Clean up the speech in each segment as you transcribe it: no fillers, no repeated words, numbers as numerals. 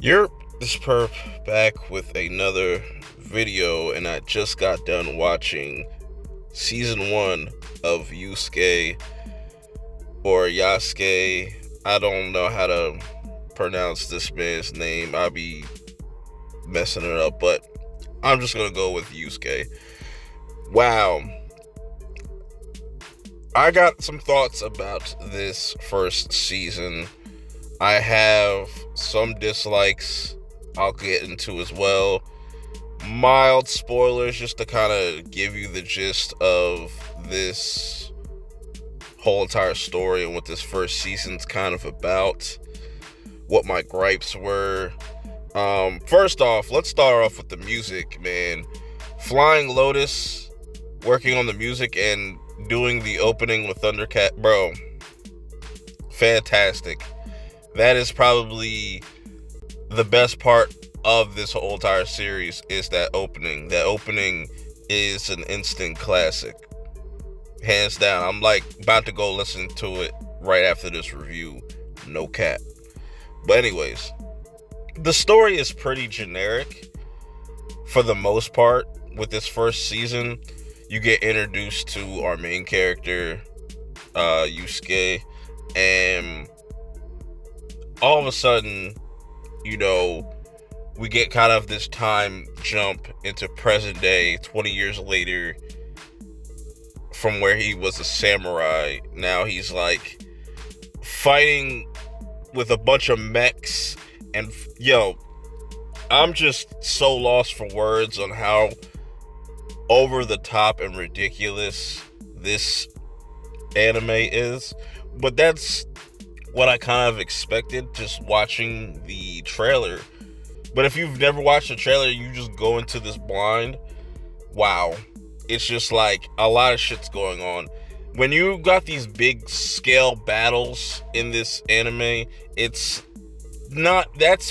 You're this perp back with another video, and I just got done watching season 1 of Yusuke or Yasuke. I don't know how to pronounce this man's name. I'll be messing it up, but I'm just gonna go with Yusuke. Wow. I got some thoughts about this first season. I have some dislikes I'll get into as well. Mild spoilers just to kind of give you the gist of this whole entire story and what this first season's kind of about. What my gripes were. First off, let's start off with the music, man. Flying Lotus working on the music and doing the opening with Thundercat, bro. Fantastic. That is probably the best part of this whole entire series is that opening. That opening is an instant classic. Hands down. I'm like about to go listen to it right after this review. No cap. But anyways, the story is pretty generic for the most part. With this first season, you get introduced to our main character, Yusuke, and all of a sudden, we get kind of this time jump into present day, 20 years later, from where he was a samurai. Now he's like fighting with a bunch of mechs, and I'm just so lost for words on how over the top and ridiculous this anime is. But that's what I kind of expected just watching the trailer. But if you've never watched the trailer, you just go into this blind. Wow. It's just like a lot of shit's going on. When you got these big scale battles in this anime, that's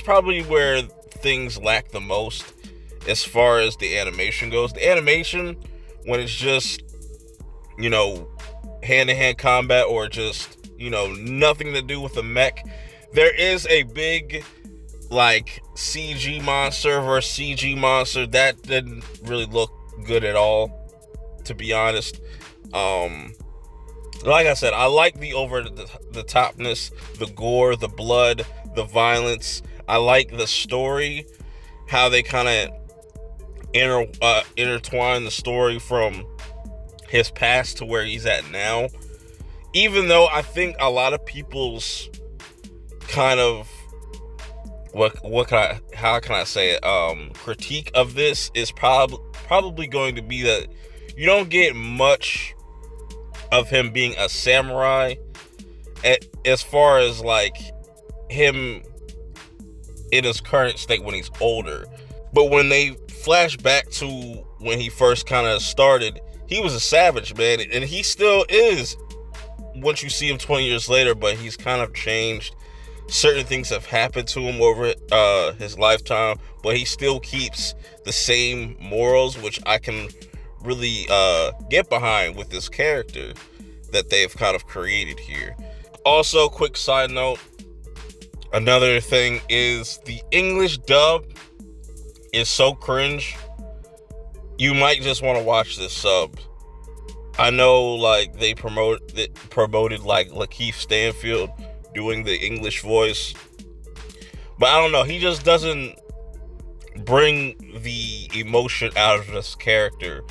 probably where things lack the most as far as the animation goes. The animation, when it's just, hand-to-hand combat or just, nothing to do with the mech, there is a big, CG monster versus CG monster. That didn't really look good at all, to be honest. Like I said, I like the over-the-topness, the gore, the blood, the violence. I like the story, how they kind of intertwine the story from his past to where he's at now. Even though I think a lot of people's kind of how can I say it, critique of this is probably going to be that you don't get much of him being a samurai as far as him in his current state when he's older. But when they flash back to when he first kind of started, he was a savage, man, and he still is once you see him 20 years later, but he's kind of changed. Certain things have happened to him over his lifetime, but he still keeps the same morals, which I can really get behind with this character that they've kind of created here. Also, quick side note, another thing is the English dub is so cringe. You might just want to watch this sub. I know they promoted Lakeith Stanfield doing the English voice, but I don't know, he just doesn't bring the emotion out of this character.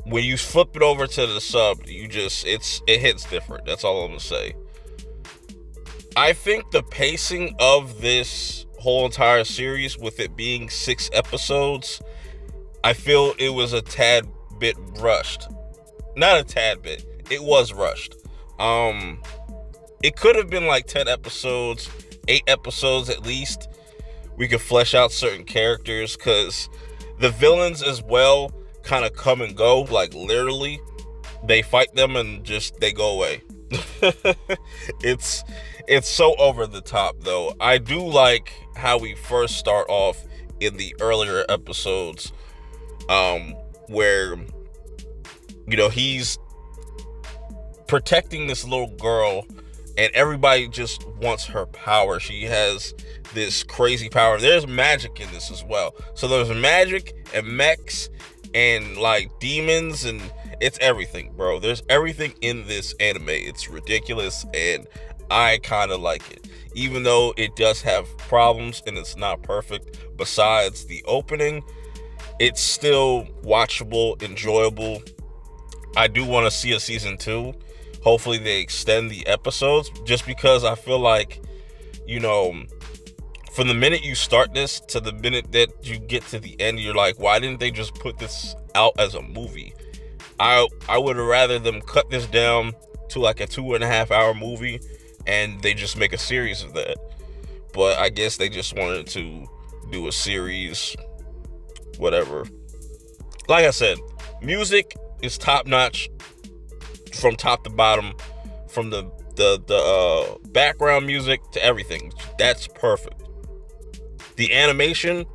When you flip it over to the sub, it hits different. That's all I'm gonna say. I think the pacing of this whole entire series, with it being 6 episodes, I feel it was a tad bit rushed. Not a tad bit. It was rushed. It could have been 10 episodes, 8 episodes at least. We could flesh out certain characters, because the villains as well kind of come and go. Literally, they fight them and just they go away. It's so over the top, though. I do like how we first start off in the earlier episodes, where he's protecting this little girl and everybody just wants her power. She has this crazy power. There's magic in this as well. So there's magic and mechs and like demons, and it's everything, bro. There's everything in this anime. It's ridiculous, and I kind of like it, even though it does have problems and it's not perfect. Besides the opening, it's still watchable, enjoyable. I do want to see a season 2. Hopefully they extend the episodes, just because I feel like, you know, from the minute you start this to the minute that you get to the end, you're like, why didn't they just put this out as a movie? I would rather them cut this down to like a 2.5 hour movie and they just make a series of that. But I guess they just wanted to do a series, whatever. Like I said, music is top notch from top to bottom, from the background music to everything. That's perfect. The animation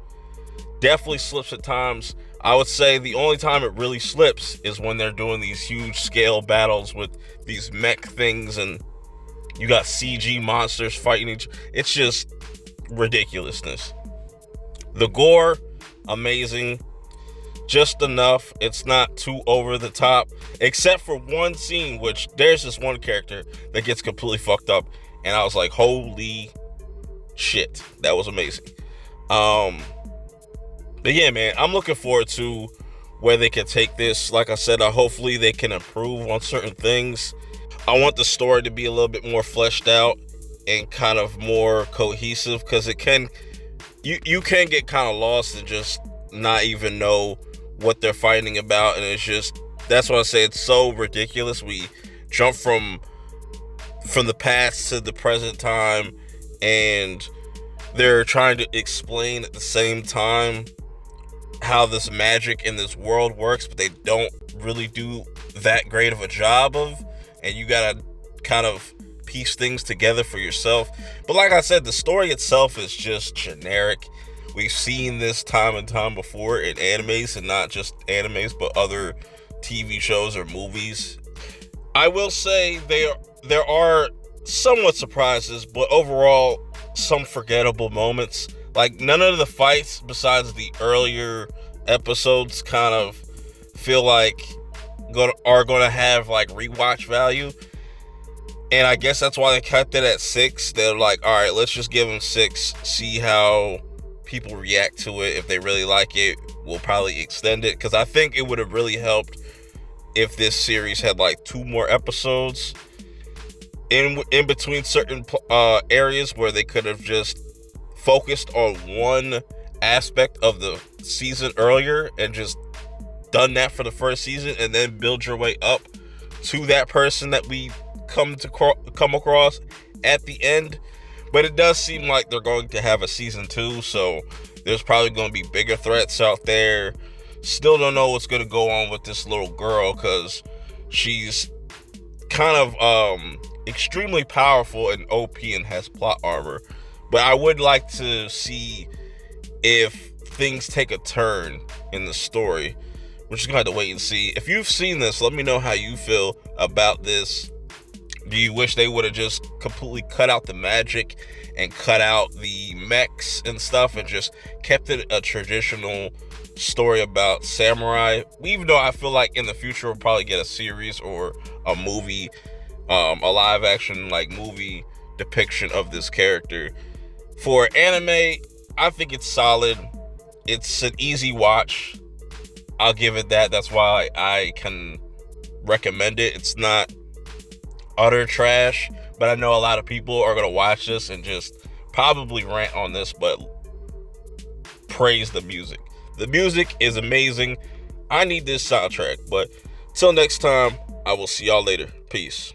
definitely slips at times. I would say the only time it really slips is when they're doing these huge scale battles with these mech things and you got CG monsters fighting each. It's just ridiculousness. The gore, amazing. Just enough. It's not too over the top, except for one scene, which there's this one character that gets completely fucked up, and I was like, holy shit, that was amazing. But yeah, man, I'm looking forward to where they can take this. Like I said, hopefully they can improve on certain things. I want the story to be a little bit more fleshed out and kind of more cohesive, because it can, you can get kind of lost and just not even know what they're fighting about, and it's just, that's why I say it's so ridiculous. We jump from the past to the present time, and they're trying to explain at the same time how this magic in this world works, but they don't really do that great of a job of, and you gotta kind of piece things together for yourself. But like I said, the story itself is just generic. We've seen this time and time before in animes, and not just animes, but other TV shows or movies. I will say there are somewhat surprises, but overall, some forgettable moments. Like, none of the fights besides the earlier episodes kind of feel like are going to have like rewatch value. And I guess that's why they kept it at 6. They're like, all right, let's just give them 6, see how people react to it. If they really like it, we'll probably extend it, because I think it would have really helped if this series had like 2 more episodes in between certain areas, where they could have just focused on one aspect of the season earlier and just done that for the first season, and then build your way up to that person that we come across at the end. But it does seem like they're going to have a season 2, so there's probably going to be bigger threats out there. Still don't know what's going to go on with this little girl, because she's kind of extremely powerful and OP and has plot armor. But I would like to see if things take a turn in the story. We're just going to have to wait and see. If you've seen this, let me know how you feel about this. Do you wish they would have just completely cut out the magic and cut out the mechs and stuff and just kept it a traditional story about samurai? Even though I feel like in the future we'll probably get a series or a movie, a live action like movie depiction of this character. For anime, I think it's solid. It's an easy watch. I'll give it that. That's why I can recommend it. It's not utter trash, but I know a lot of people are going to watch this and just probably rant on this, but praise the music. The music is amazing. I need this soundtrack. But till next time, I will see y'all later. Peace.